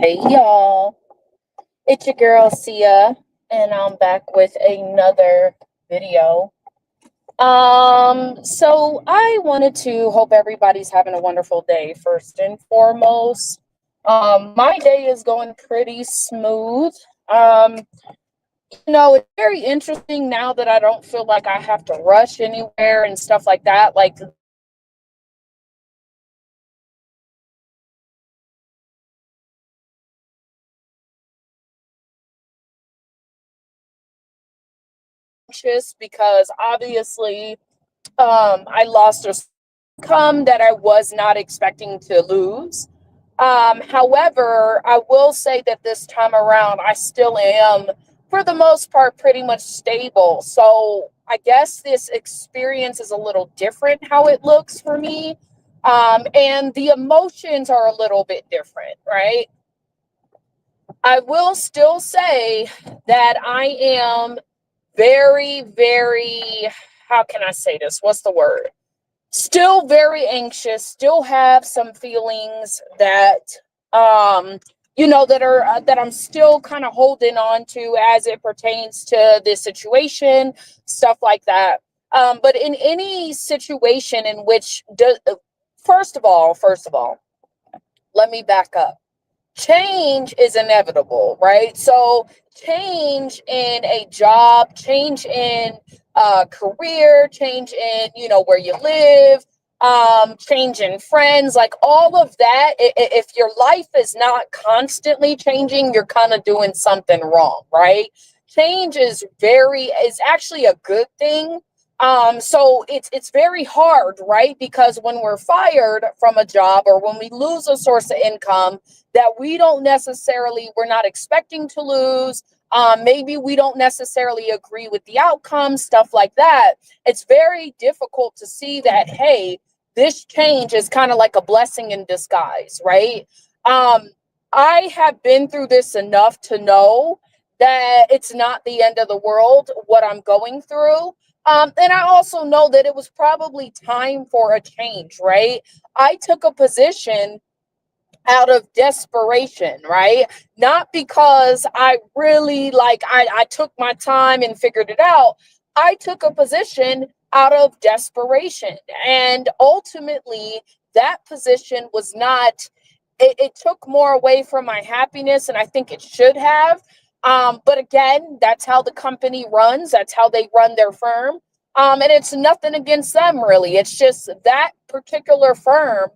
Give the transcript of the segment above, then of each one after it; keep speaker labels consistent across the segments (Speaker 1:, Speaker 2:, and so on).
Speaker 1: Hey y'all, it's your girl Sia, and I'm back with another video. So I wanted to hope everybody's having a wonderful day first and foremost. My day is going pretty smooth. Um, it's very interesting now that I don't feel like I have to rush anywhere and stuff like that. Like anxious because obviously I lost a income that I was not expecting to lose. However, I will say that this time around, I still am, for the most part, pretty much stable. So I guess this experience is a little different how it looks for me. And the emotions are a little bit different, right? I will still say that I am very, very, how can I say this? What's the word? Still very anxious, still have some feelings that that are that I'm still kind of holding on to as it pertains to this situation, stuff like that. But in any situation in which first of all, let me back up. Change is inevitable, right? So change in a job, change in career, change in where you live, change in friends, like all of that. If your life is not constantly changing, you're kind of doing something wrong, right? Change is actually a good thing. So it's very hard, right? Because when we're fired from a job or when we lose a source of income that we're not expecting to lose. Maybe we don't necessarily agree with the outcome, stuff like that. It's very difficult to see that, hey, this change is kind of like a blessing in disguise, right? Um, I have been through this enough to know that it's not the end of the world what I'm going through. And I also know that it was probably time for a change, right? I took a position out of desperation, right? Not because I really I took my time and figured it out. I took a position out of desperation. And ultimately, that position was not, it took more away from my happiness, and I think it should have. But again, that's how the company runs, that's how they run their firm. And it's nothing against them, really. It's just that particular firm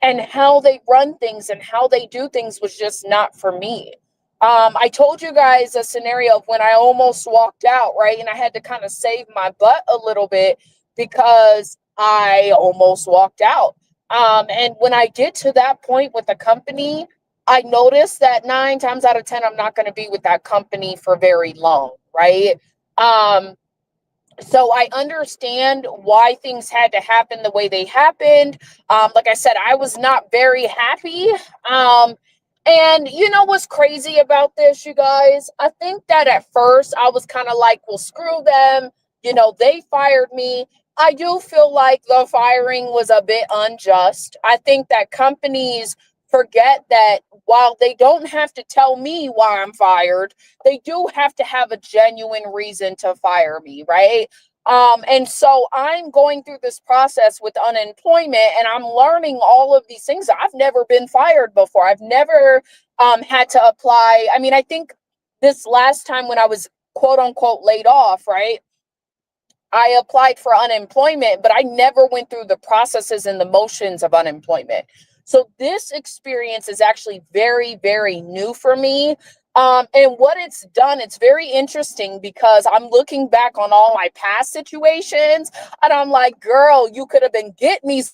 Speaker 1: and how they run things and how they do things was just not for me. I told you guys a scenario of when I almost walked out, right? And I had to kind of save my butt a little bit because I almost walked out. And when I get to that point with the company, I noticed that 9 times out of 10, I'm not going to be with that company for very long, right? Um, so I understand why things had to happen the way they happened. Like I said, I was not very happy. And you know what's crazy about this, you guys? I think that at first I was kind of like, well, screw them. They fired me. I do feel like the firing was a bit unjust. I think that companies forget that while they don't have to tell me why I'm fired, they do have to have a genuine reason to fire me, right? And so I'm going through this process with unemployment and I'm learning all of these things. I've never been fired before. I've never had to apply. I mean, I think this last time when I was quote unquote laid off, right? I applied for unemployment, but I never went through the processes and the motions of unemployment. So this experience is actually very, very new for me. And what it's done, it's very interesting because I'm looking back on all my past situations and I'm like, girl, you could have been getting me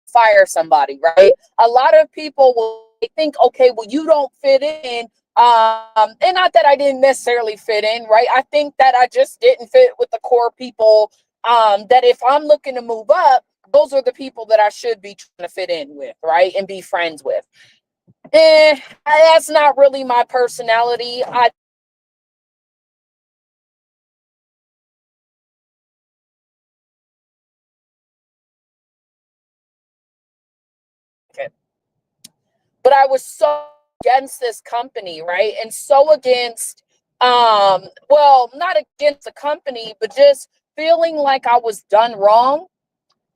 Speaker 1: fire somebody, right? A lot of people will think, okay, well, you don't fit in. And not that I didn't necessarily fit in, right? I think that I just didn't fit with the core people. That if I'm looking to move up, those are the people that I should be trying to fit in with, right? And be friends with. That's not really my personality. I but I was so against this company, right? And so against, well, not against the company, but just feeling like I was done wrong.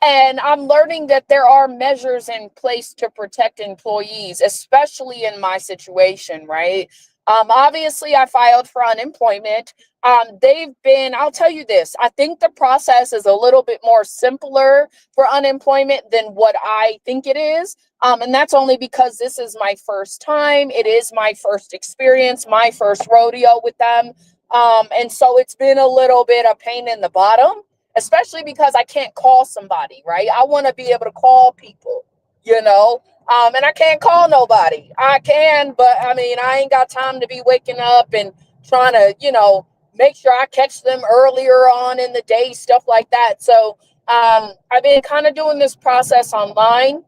Speaker 1: And I'm learning that there are measures in place to protect employees, especially in my situation, right? Obviously, I filed for unemployment. I'll tell you this, I think the process is a little bit more simpler for unemployment than what I think it is. And that's only because this is my first time. It is my first experience, my first rodeo with them. And so it's been a little bit of pain in the bottom, especially because I can't call somebody, right? I want to be able to call people, you know, and I can't call nobody. I can, but I mean, I ain't got time to be waking up and trying to, make sure I catch them earlier on in the day, stuff like that. So I've been kind of doing this process online.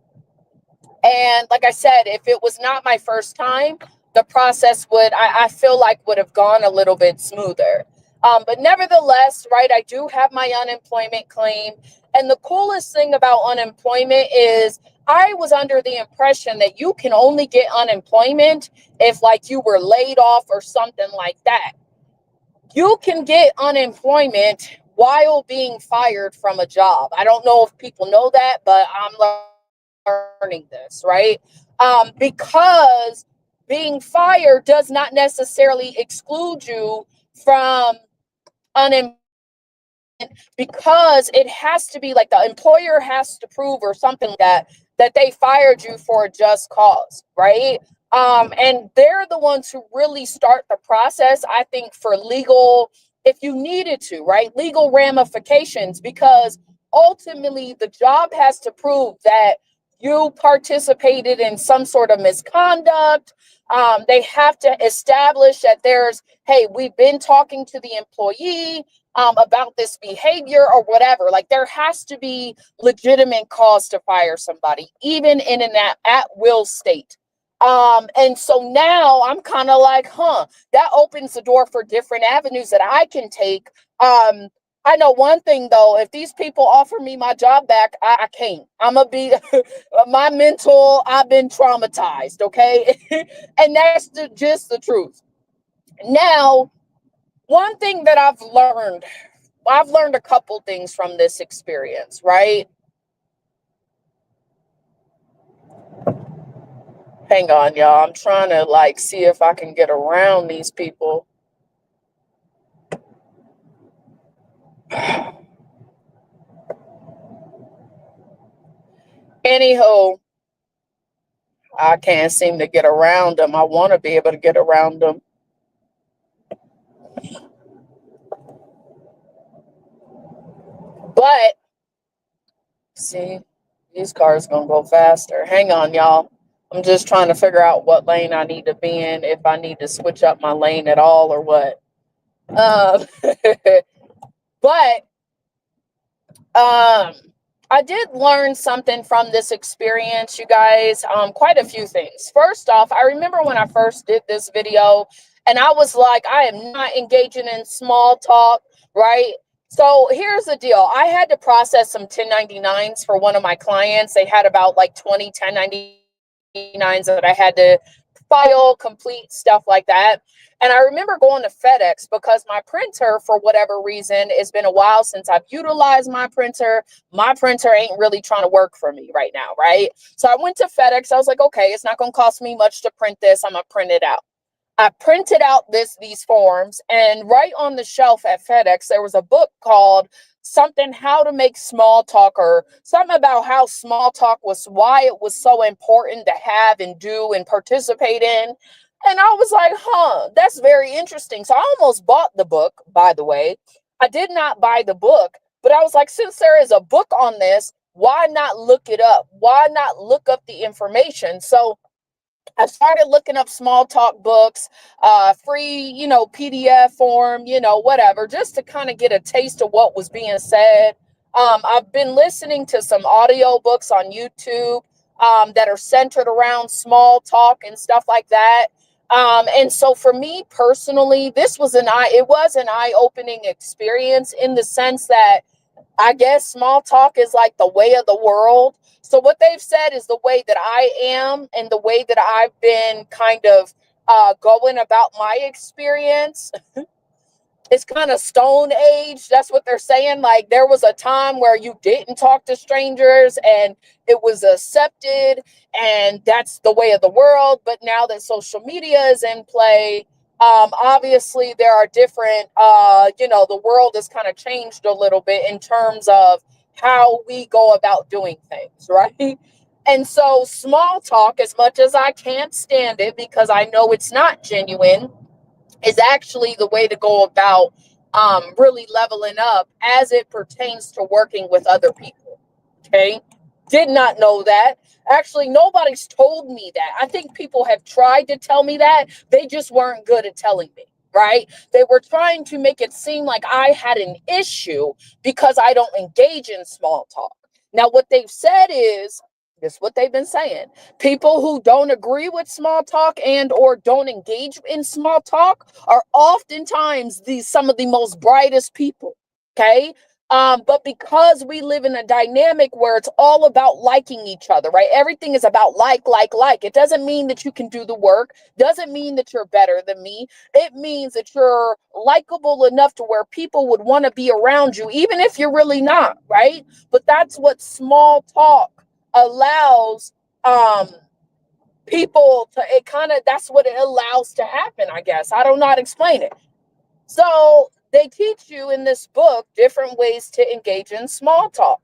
Speaker 1: And like I said, if it was not my first time, the process I feel like would have gone a little bit smoother. But nevertheless, right, I do have my unemployment claim. And the coolest thing about unemployment is I was under the impression that you can only get unemployment if like you were laid off or something like that. You can get unemployment while being fired from a job. I don't know if people know that, but I'm learning this, right? Because being fired does not necessarily exclude you from unemployment, because it has to be like the employer has to prove or something like that they fired you for a just cause, right? And they're the ones who really start the process, I think, for legal, if you needed to, right? Legal ramifications, because ultimately the job has to prove that you participated in some sort of misconduct. They have to establish that hey, we've been talking to the employee about this behavior or whatever. Like there has to be legitimate cause to fire somebody, even in an at-will state. And so now I'm kind of like, that opens the door for different avenues that I can take. I know one thing though, if these people offer me my job back, I can't. I'm gonna be I've been traumatized, okay? And that's just the truth. Now, one thing that I've learned a couple things from this experience, right? Hang on, y'all. I'm trying to see if I can get around these people. Anyhow, I can't seem to get around them. I want to be able to get around them. But, see, these cars going to go faster. Hang on, y'all. I'm just trying to figure out what lane I need to be in, if I need to switch up my lane at all or what. But I did learn something from this experience, you guys. Quite a few things. First off, I remember when I first did this video and I was like, I am not engaging in small talk, right? So here's the deal. I had to process some 1099s for one of my clients. They had about 20 1099s that I had to file, complete, stuff like that. And I remember going to FedEx because my printer, for whatever reason, it's been a while since I've utilized my printer. My printer ain't really trying to work for me right now, right? So I went to FedEx. I was like, okay, it's not going to cost me much to print this. I'm going to print it out. I printed out these forms, and right on the shelf at FedEx, there was a book called something, How to Make Small Talk, or something about how small talk why it was so important to have and do and participate in. And I was like, that's very interesting. So I almost bought the book, by the way. I did not buy the book, but I was like, since there is a book on this, why not look it up? Why not look up the information? So I started looking up small talk books, free, PDF form, whatever, just to kind of get a taste of what was being said. I've been listening to some audio books on YouTube that are centered around small talk and stuff like that. And so for me personally, it was an eye-opening experience, in the sense that I guess small talk is like the way of the world. So what they've said is the way that I am and the way that I've been kind of going about my experience. It's kind of stone age. That's what they're saying. Like there was a time where you didn't talk to strangers and it was accepted and that's the way of the world. But now that social media is in play, obviously there are different, the world has kind of changed a little bit in terms of how we go about doing things, right? And so small talk, as much as I can't stand it because I know it's not genuine, is actually the way to go about really leveling up as it pertains to working with other people. Okay. Did not know that. Actually, nobody's told me that. I think people have tried to tell me that. They just weren't good at telling me, right? They were trying to make it seem like I had an issue because I don't engage in small talk. Now, what they've said is, this what they've been saying. People who don't agree with small talk and or don't engage in small talk are oftentimes some of the most brightest people. Okay. But because we live in a dynamic where it's all about liking each other, right? Everything is about like. It doesn't mean that you can do the work, doesn't mean that you're better than me. It means that you're likable enough to where people would want to be around you, even if you're really not, right? But that's what small talk allows people to, it kind of, that's what it allows to happen, I guess. I don't know how to explain it. So they teach you in this book different ways to engage in small talk.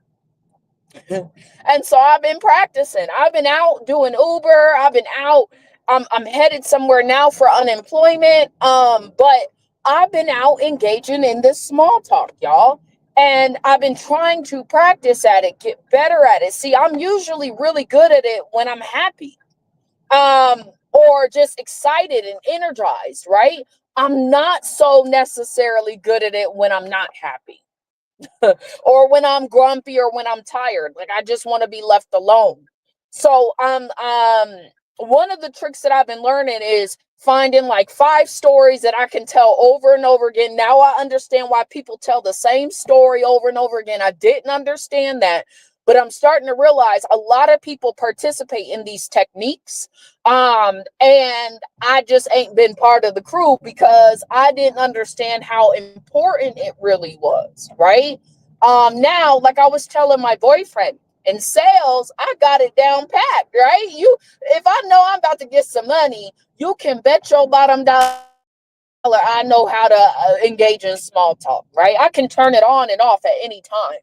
Speaker 1: And so I've been practicing. I've been out doing Uber. I've been out. I'm headed somewhere now for unemployment. But I've been out engaging in this small talk, y'all. And I've been trying to practice at it, get better at it. See, I'm usually really good at it when I'm happy. Or just excited and energized, right? I'm not so necessarily good at it when I'm not happy or when I'm grumpy or when I'm tired. Like I just want to be left alone. So one of the tricks that I've been learning is finding like 5 stories that I can tell over and over again. Now I understand why people tell the same story over and over again. I didn't understand that, but I'm starting to realize a lot of people participate in these techniques. And I just ain't been part of the crew because I didn't understand how important it really was, right? Now, like I was telling my boyfriend, in sales, I got it down packed, right? If I know I'm about to get some money, you can bet your bottom dollar I know how to engage in small talk, right? I can turn it on and off at any time.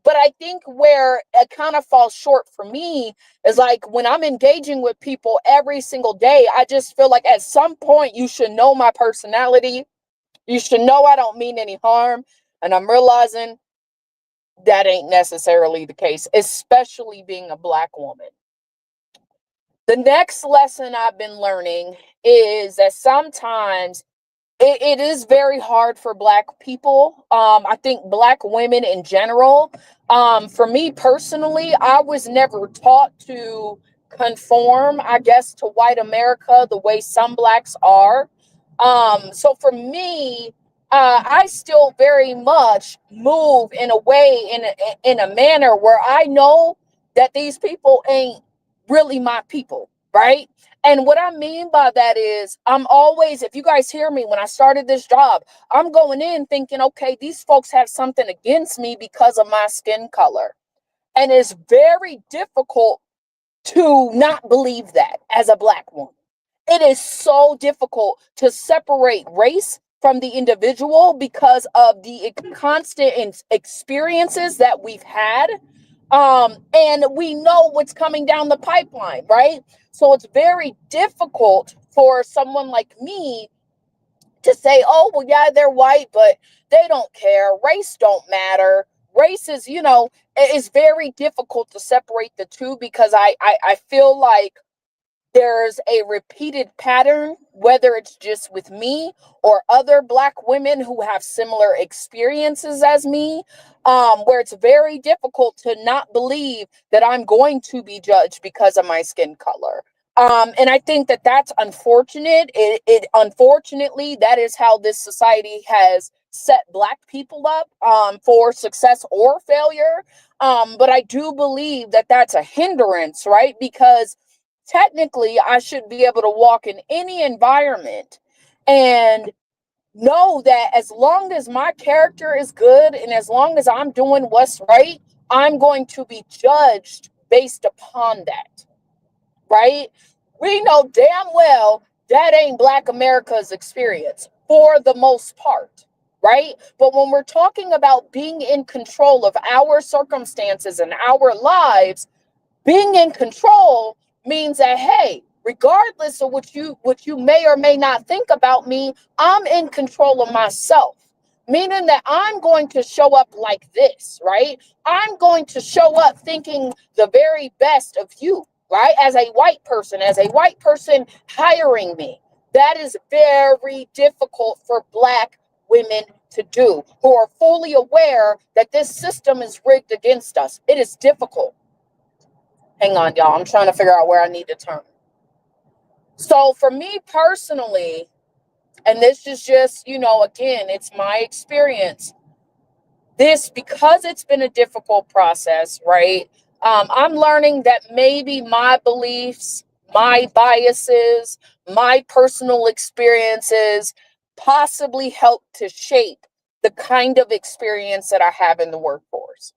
Speaker 1: But I think where it kind of falls short for me is like when I'm engaging with people every single day, I just feel like at some point you should know my personality. You should know I don't mean any harm. And I'm realizing that ain't necessarily the case, especially being a Black woman. The next lesson I've been learning is that sometimes it is very hard for Black people. I think Black women in general. For me personally, I was never taught to conform, I guess, to white America the way some Blacks are. So for me, I still very much move in a way, in a manner where I know that these people ain't really my people, right? And what I mean by that is I'm always, if you guys hear me, when I started this job, I'm going in thinking, okay, these folks have something against me because of my skin color. And it's very difficult to not believe that as a Black woman. It is so difficult to separate race from the individual because of the constant experiences that we've had. And we know what's coming down the pipeline, right? So it's very difficult for someone like me to say, oh, well, yeah, they're white, but they don't care. Race don't matter. Race is, it's very difficult to separate the two because I feel like there's a repeated pattern, whether it's just with me or other Black women who have similar experiences as me, where it's very difficult to not believe that I'm going to be judged because of my skin color. And I think that that's unfortunate. It unfortunately, that is how this society has set Black people up for success or failure. But I do believe that that's a hindrance, right? Because technically, I should be able to walk in any environment and know that as long as my character is good and as long as I'm doing what's right, I'm going to be judged based upon that, right? We know damn well that ain't Black America's experience for the most part, right? But when we're talking about being in control of our circumstances and our lives, being in control means that, hey, regardless of what you may or may not think about me, I'm in control of myself. Meaning that I'm going to show up like this, right? I'm going to show up thinking the very best of you, right? As a white person hiring me. That is very difficult for Black women to do, who are fully aware that this system is rigged against us. It is difficult. Hang on, y'all. I'm trying to figure out where I need to turn. So for me personally, and this is just, again, it's my experience. Because it's been a difficult process, right? I'm learning that maybe my beliefs, my biases, my personal experiences possibly help to shape the kind of experience that I have in the workforce.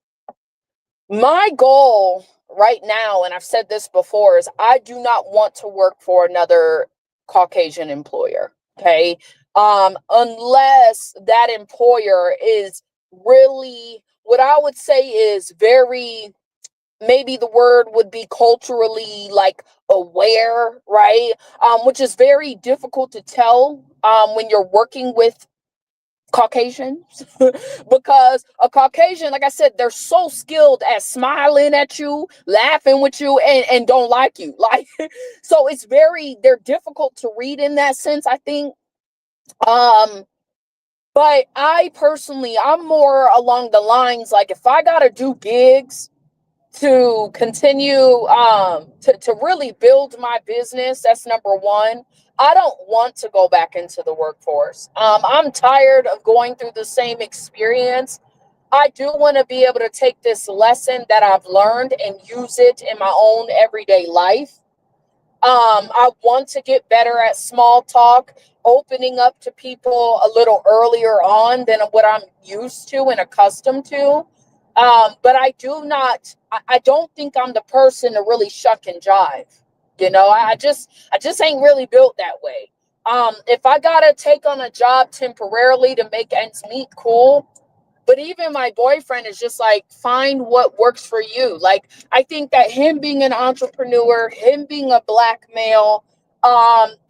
Speaker 1: My goal right now, and I've said this before, is I do not want to work for another Caucasian employer. Okay. Unless that employer is really what I would say is very, maybe the word would be culturally like aware, right? Which is very difficult to tell when you're working with Caucasians because a Caucasian, like I said, they're so skilled at smiling at you, laughing with you, and don't like you. Like, so they're difficult to read in that sense, I think. But I'm more along the lines like if I gotta do gigs to continue to really build my business, that's number one. I don't want to go back into the workforce. I'm tired of going through the same experience. I do want to be able to take this lesson that I've learned and use it in my own everyday life. I want to get better at small talk, opening up to people a little earlier on than what I'm used to and accustomed to. But I don't think I'm the person to really shuck and jive. I just ain't really built that way. If I gotta take on a job temporarily to make ends meet, cool. But even my boyfriend is just like, find what works for you. Like, I think that him being an entrepreneur, him being a Black male,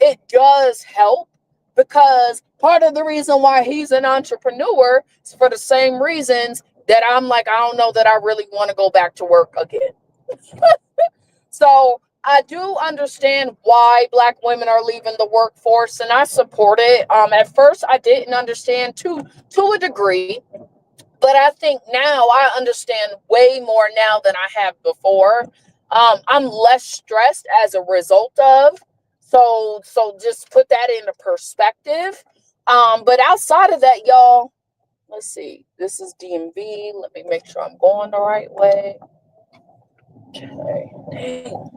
Speaker 1: it does help because part of the reason why he's an entrepreneur is for the same reasons that I'm like, I don't know that I really want to go back to work again. So I do understand why Black women are leaving the workforce, and I support it. At first, I didn't understand to a degree. But I think now I understand way more now than I have before. I'm less stressed as a result of. So just put that into perspective. But outside of that, y'all, let's see. This is DMV. Let me make sure I'm going the right way. Okay. Dang.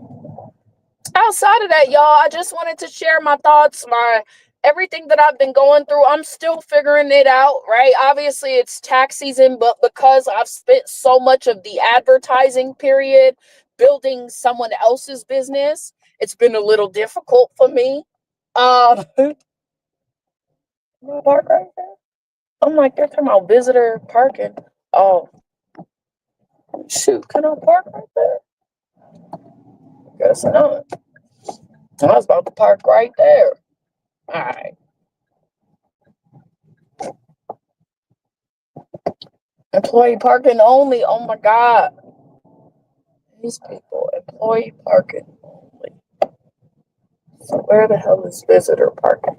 Speaker 1: Outside of that, y'all, I just wanted to share my thoughts, everything that I've been going through. I'm still figuring it out, right? Obviously, it's tax season, but because I've spent so much of the advertising period building someone else's business, it's been a little difficult for me. Park right there. I'm like, they're talking about visitor parking. Oh, shoot, can I park right there? Guess not. I was about to park right there. All right. Employee parking only. Oh my God. These people, employee parking only. So where the hell is visitor parking?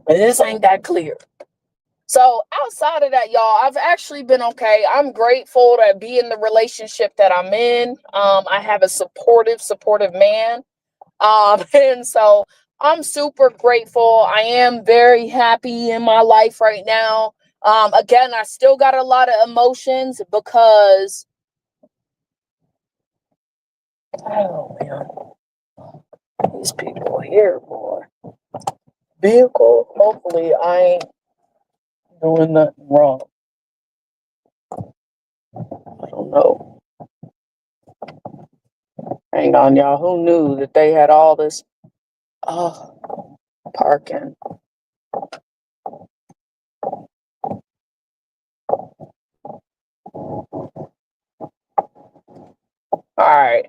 Speaker 1: This ain't that clear. So outside of that, y'all, I've actually been okay. I'm grateful to be in the relationship that I'm in. I have a supportive man. And so I'm super grateful. I am very happy in my life right now. Again, I still got a lot of emotions because, oh man, these people here, boy. Vehicle, hopefully I ain't doing nothing wrong. I don't know. Hang on, y'all. Who knew that they had all this parking? All right.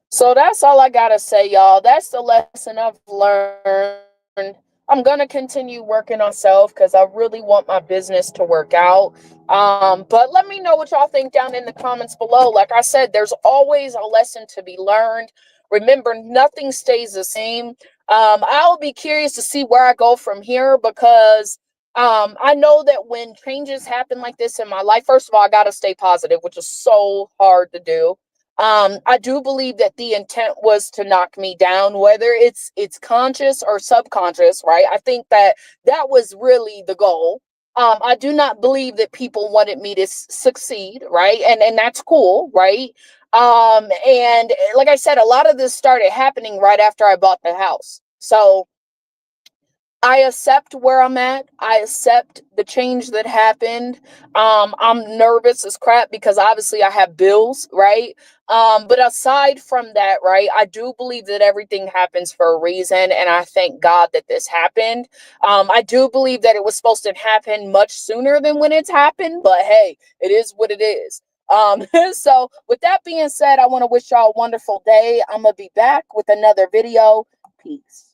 Speaker 1: So that's all I gotta say, y'all. That's the lesson I've learned. I'm gonna continue working on self because I really want my business to work out. But let me know what y'all think down in the comments below. Like I said, there's always a lesson to be learned. Remember, nothing stays the same. I'll be curious to see where I go from here because I know that when changes happen like this in my life, first of all, I gotta stay positive, which is so hard to do. I do believe that the intent was to knock me down, whether it's conscious or subconscious, right? I think that that was really the goal. I do not believe that people wanted me to succeed, right? And that's cool, right? And like I said, a lot of this started happening right after I bought the house. So I accept where I'm at. I accept the change that happened. I'm nervous as crap because obviously I have bills, right? But aside from that, right, I do believe that everything happens for a reason, and I thank God that this happened. I do believe that it was supposed to happen much sooner than when it's happened, but hey, it is what it is. So with that being said, I want to wish y'all a wonderful day. I'm gonna be back with another video. Peace.